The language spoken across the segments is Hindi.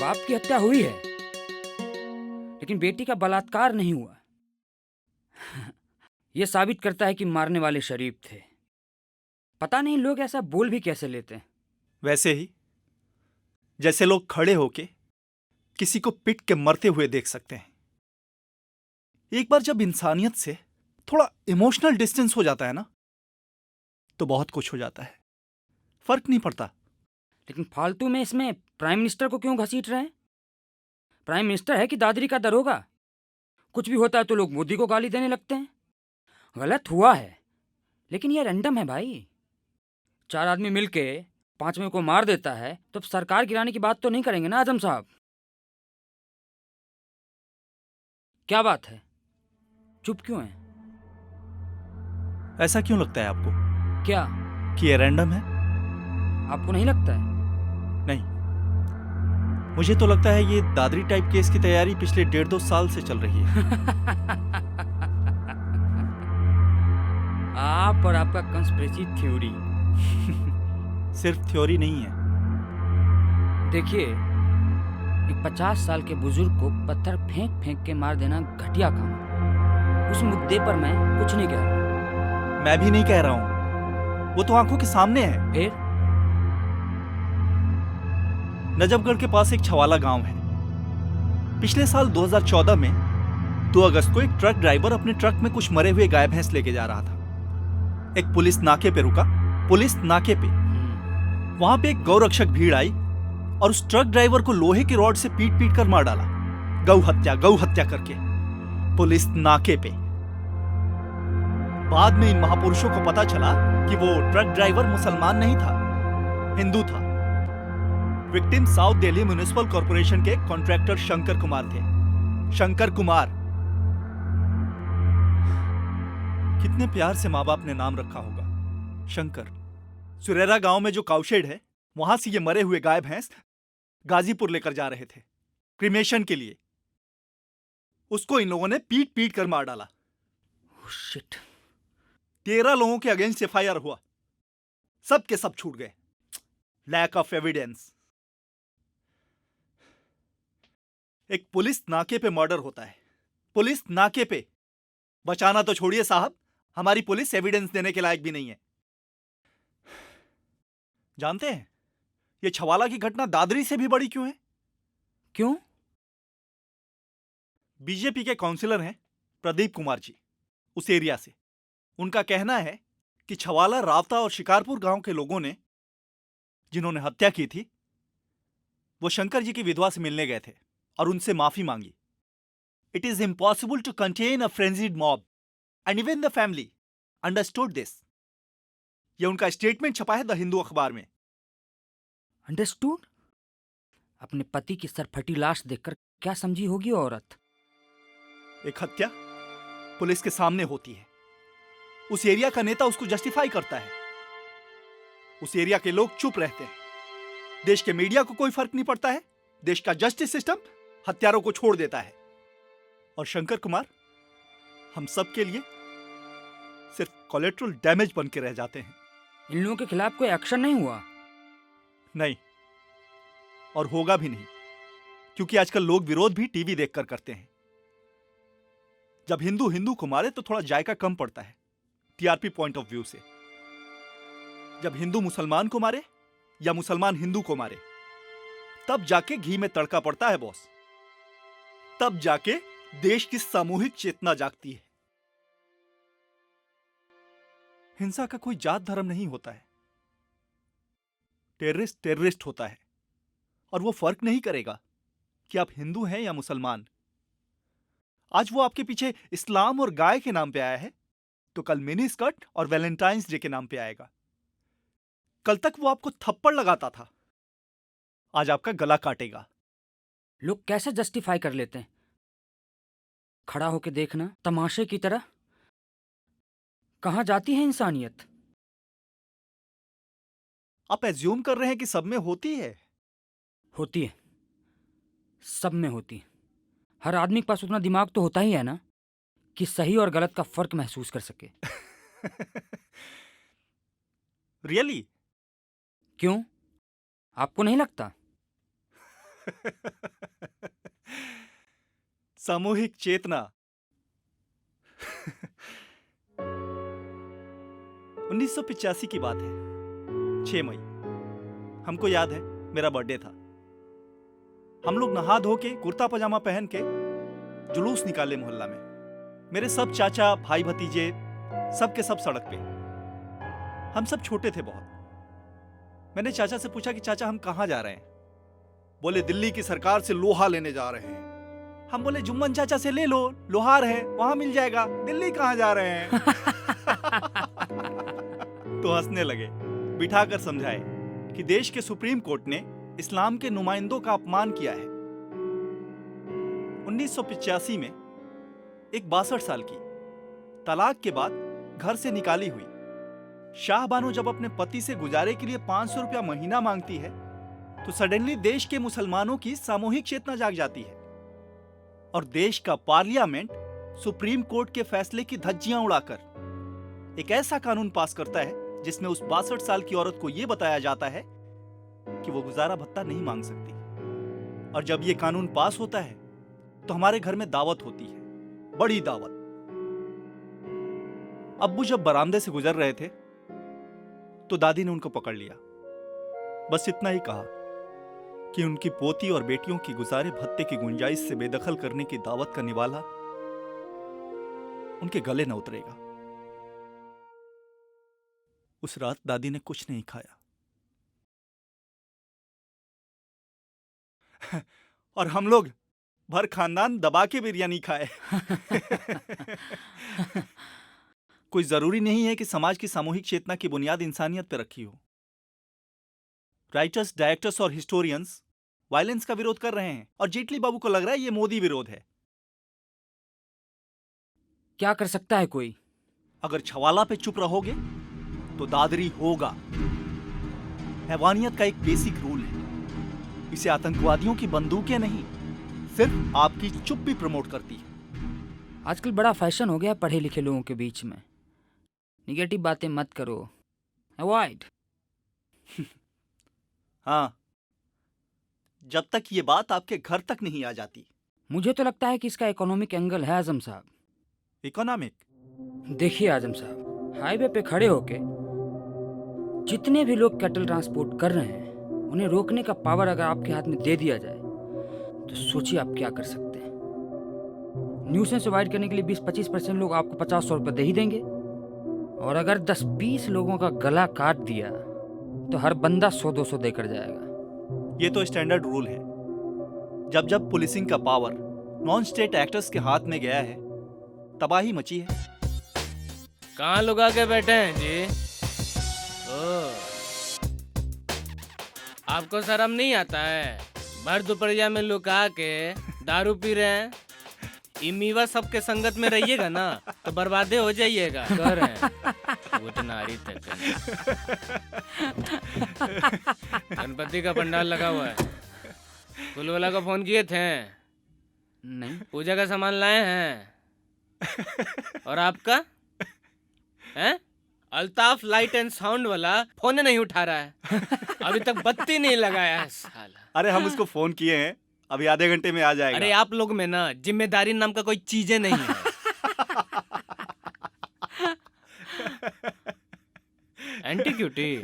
बाप की हत्या हुई है, लेकिन बेटी का बलात्कार नहीं हुआ। यह साबित करता है कि मारने वाले शरीफ थे। पता नहीं लोग ऐसा बोल भी कैसे लेते हैं। वैसे ही जैसे लोग खड़े होके किसी को पिट के मरते हुए देख सकते हैं। एक बार जब इंसानियत से थोड़ा इमोशनल डिस्टेंस हो जाता है ना, तो बहुत कुछ हो जाता है, फर्क नहीं पड़ता। लेकिन फालतू में इसमें प्राइम मिनिस्टर को क्यों घसीट रहे हैं? प्राइम मिनिस्टर है कि दादरी का दरोगा? कुछ भी होता है तो लोग मोदी को गाली देने लगते हैं। गलत हुआ है, लेकिन ये रैंडम है भाई। 4 आदमी मिलके 5वें को मार देता है तो अब सरकार गिराने की बात तो नहीं करेंगे ना आजम साहब? क्या बात है, चुप क्यों है? ऐसा क्यों लगता है आपको क्या कि ये रैंडम है? आपको नहीं लगता है? नहीं, मुझे तो लगता है ये दादरी टाइप केस की तैयारी पिछले 1.5-2 साल से चल रही है। आप और आपका कंस्पिरेसी थ्योरी। सिर्फ थ्योरी नहीं है। देखिए, एक 50 साल के बुजुर्ग को पत्थर फेंक फेंक के मार देना घटिया काम है। उस मुद्दे पर मैं कुछ नहीं कह रहा। मैं भी नहीं कह रहा हूं, वो तो आंखों के सामने है। फिर नजफगढ़ के पास एक छवाला गांव है। पिछले साल 2014 में 2 अगस्त को एक ट्रक ड्राइवर अपने ट्रक में कुछ मरे हुए गाय भैंस लेके जा रहा था। एक पुलिस नाके पे रुका। पुलिस नाके पे वहां पे एक गौरक्षक भीड़ आई और उस ट्रक ड्राइवर को लोहे की रॉड से पीट पीट कर मार डाला, गौ हत्या करके, पुलिस नाके पे। बाद में इन महापुरुषों को पता चला कि वो ट्रक ड्राइवर मुसलमान नहीं था, हिंदू था। Victim south Delhi municipal corporation के कॉन्ट्रैक्टर शंकर कुमार थे। शंकर कुमार, कितने प्यार से माँ बाप ने नाम रखा होगा, शंकर। सुरेरा गांव में जो काउशेड है, वहां से ये मरे हुए गाय भैंस गाजीपुर लेकर जा रहे थे क्रिमेशन के लिए। उसको इन लोगों ने पीट पीट कर मार डाला। Oh shit. 13 लोगों के अगेंस्ट एफआईआर हुआ, सब के सब छूट गए। Lack of evidence. एक पुलिस नाके पे मर्डर होता है, पुलिस नाके पे। बचाना तो छोड़िए साहब, हमारी पुलिस एविडेंस देने के लायक भी नहीं है। जानते हैं ये छवाला की घटना दादरी से भी बड़ी क्यों है? क्यों? बीजेपी के काउंसिलर हैं प्रदीप कुमार जी, उस एरिया से। उनका कहना है कि छवाला, रावता और शिकारपुर गांव के लोगों ने, जिन्होंने हत्या की थी, वो शंकर जी की विधवा से मिलने गए थे और उनसे माफी मांगी। It is impossible to contain a frenzied mob and even the family understood this. ये उनका स्टेटमेंट छपा है द हिंदू अखबार में। अंडरस्टूड? अपने पति की सरफटी लाश देखकर क्या समझी होगी औरत? एक हत्या पुलिस के सामने होती है, उस एरिया का नेता उसको जस्टिफाई करता है, उस एरिया के लोग चुप रहते हैं, देश के मीडिया को कोई फर्क नहीं पड़ता है, देश का जस्टिस सिस्टम हत्यारों को छोड़ देता है, और शंकर कुमार हम सब के लिए सिर्फ कोलेट्रल डैमेज बन के रह जाते हैं। इन लोगों के खिलाफ कोई एक्शन नहीं हुआ? नहीं, और होगा भी नहीं, क्योंकि आजकल लोग विरोध भी टीवी देखकर करते हैं। जब हिंदू हिंदू को मारे तो थोड़ा जायका कम पड़ता है टीआरपी पॉइंट ऑफ व्यू से। जब हिंदू मुसलमान को मारे या मुसलमान हिंदू को मारे, तब जाके घी में तड़का पड़ता है बॉस। तब जाके देश की सामूहिक चेतना जागती है। हिंसा का कोई जात धर्म नहीं होता है। टेररिस्ट टेररिस्ट होता है, और वो फर्क नहीं करेगा कि आप हिंदू हैं या मुसलमान। आज वो आपके पीछे इस्लाम और गाय के नाम पे आया है, तो कल मिनी स्कर्ट और वैलेंटाइंस डे के नाम पे आएगा। कल तक वो आपको थप्पड़ लगाता था, आज आपका गला काटेगा। लोग कैसे जस्टिफाई कर लेते हैं? खड़ा होके देखना तमाशे की तरह। कहां जाती है इंसानियत? आप एज्यूम कर रहे हैं कि सब में होती है। होती है, सब में होती है। हर आदमी के पास उतना दिमाग तो होता ही है ना, कि सही और गलत का फर्क महसूस कर सके। रियली? क्यों, आपको नहीं लगता? सामूहिक चेतना। 1985 की बात है, 6 मई। हमको याद है, मेरा बर्थडे था। हम लोग नहा धो के कुर्ता पजामा पहन के जुलूस निकाले मोहल्ला में। मेरे सब चाचा भाई भतीजे सब के सब सड़क पे। हम सब छोटे थे बहुत। मैंने चाचा से पूछा कि चाचा हम कहाँ जा रहे हैं? बोले दिल्ली की सरकार से लोहा लेने जा रहे हैं। हम बोले जुम्मन चाचा से ले लो, लोहार है वहां मिल जाएगा, दिल्ली कहाँ जा रहे हैं? तो हंसने लगे। बिठाकर समझाए कि देश के सुप्रीम कोर्ट ने इस्लाम के नुमाइंदों का अपमान किया है। 1985 में एक 62 साल की तलाक के बाद घर से निकाली हुई शाहबानो जब अपने पति से गुजारे के लिए 500 रुपया महीना मांगती है तो सडनली देश के मुसलमानों की सामूहिक चेतना जाग जाती है और देश का पार्लियामेंट सुप्रीम कोर्ट के फैसले की धज्जियां उड़ाकर एक ऐसा कानून पास करता है जिसमें उस 62 साल की औरत को यह बताया जाता है कि वो गुजारा भत्ता नहीं मांग सकती। और जब ये कानून पास होता है तो हमारे घर में दावत होती है, बड़ी दावत। अब्बू जब बरामदे से गुजर रहे थे तो दादी ने उनको पकड़ लिया। बस इतना ही कहा कि उनकी पोती और बेटियों की गुजारे भत्ते की गुंजाइश से बेदखल करने की दावत का निवाला उनके गले न उतरेगा। उस रात दादी ने कुछ नहीं खाया और हम लोग भर खानदान दबा के बिरयानी खाए। कोई जरूरी नहीं है कि समाज की सामूहिक चेतना की बुनियाद इंसानियत पर रखी हो। राइटर्स, डायरेक्टर्स और हिस्टोरियंस वायलेंस का विरोध कर रहे हैं और जेटली बाबू को लग रहा है ये मोदी विरोध है। क्या कर सकता है कोई? अगर छवाला पे चुप रहोगे तो दादरी होगा। हैवानियत का एक बेसिक रूल है, इसे आतंकवादियों की बंदूकें नहीं, सिर्फ आपकी चुप भी प्रमोट करती है। आजकल बड़ा फैशन हो गया पढ़े लिखे लोगों के बीच में, निगेटिव बातें मत करो, अवॉइड। हाँ, जब तक ये बात आपके घर तक नहीं आ जाती। मुझे तो लगता है कि इसका इकोनॉमिक एंगल है आजम साहब। इकोनॉमिक? देखिए आजम साहब, हाईवे पे खड़े होके जितने भी लोग कैटल ट्रांसपोर्ट कर रहे हैं उन्हें रोकने का पावर अगर आपके हाथ में दे दिया जाए तो सोचिए आप क्या कर सकते हैं। न्यूसेंस अवॉइड करने के लिए 20-25% लोग आपको 50-100 रुपये दे ही देंगे, और अगर 10-20 लोगों का गला काट दिया तो हर बंदा 100-200 देकर जाएगा। ये तो स्टैंडर्ड रूल है। जब जब पुलिसिंग का पावर नॉन स्टेट एक्टर्स के हाथ में गया है तबाही मची है। कहाँ लुका के बैठे हैं जी? आपको शर्म नहीं आता है? भर दोपहरिया में लुका के दारू पी रहे हैं। इमीवा सबके संगत में रहिएगा ना तो बर्बादे हो जाइएगा। कह रहे हैं नारी तक गणपति का पंडाल लगा हुआ है। फुलवाला को फोन किए थे? नहीं। पूजा का सामान लाए हैं? और आपका है? अल्ताफ लाइट एंड साउंड वाला फोन नहीं उठा रहा है, अभी तक बत्ती नहीं लगाया है साला। अरे हम उसको फोन किए हैं, अभी आधे घंटे में आ जाएगा। अरे आप लोग में ना जिम्मेदारी नाम का कोई चीजें नहीं है। एंटी क्यूटी,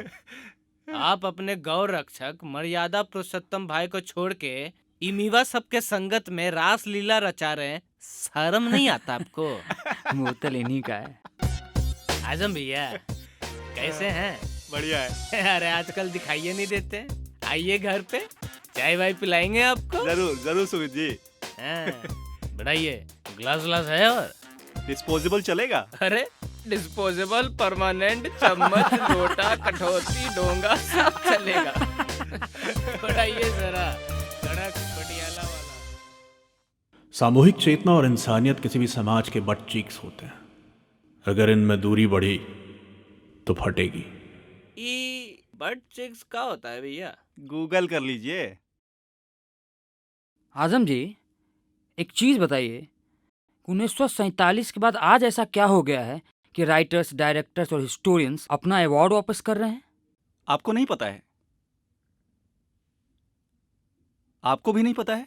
आप अपने गौ रक्षक मर्यादा पुरुषोत्तम भाई को छोड़ के इमीवा सबके संगत में रास लीला रचा रहे हैं। शर्म नहीं आता आपको? बोतल इन्हीं का है। आजम भैया कैसे हैं? बढ़िया है। अरे आजकल दिखाइए नहीं देते, आइए घर पे, चाय वाय पिलाएंगे आपको। जरूर जरूर सुमित जी। बढ़ाइए, ग्लास ग्लास है और डिस्पोजेबल चलेगा? अरे डिस्पोजेबल, परमानेंट, चम्मच, लोटा, कठौती, डोंगा सब चलेगा। बढ़ाइए जरा, कड़क पटियाला वाला। सामूहिक चेतना और इंसानियत किसी भी समाज के बट चीक्स होते हैं। अगर इनमें दूरी बढ़ी तो फटेगी। ये बट चेक्स क्या होता है भैया? गूगल कर लीजिए। आजम जी, एक चीज बताइए, 1947 के बाद आज ऐसा क्या हो गया है कि राइटर्स, डायरेक्टर्स और हिस्टोरियंस अपना अवार्ड वापस कर रहे हैं? आपको नहीं पता है? आपको भी नहीं पता है?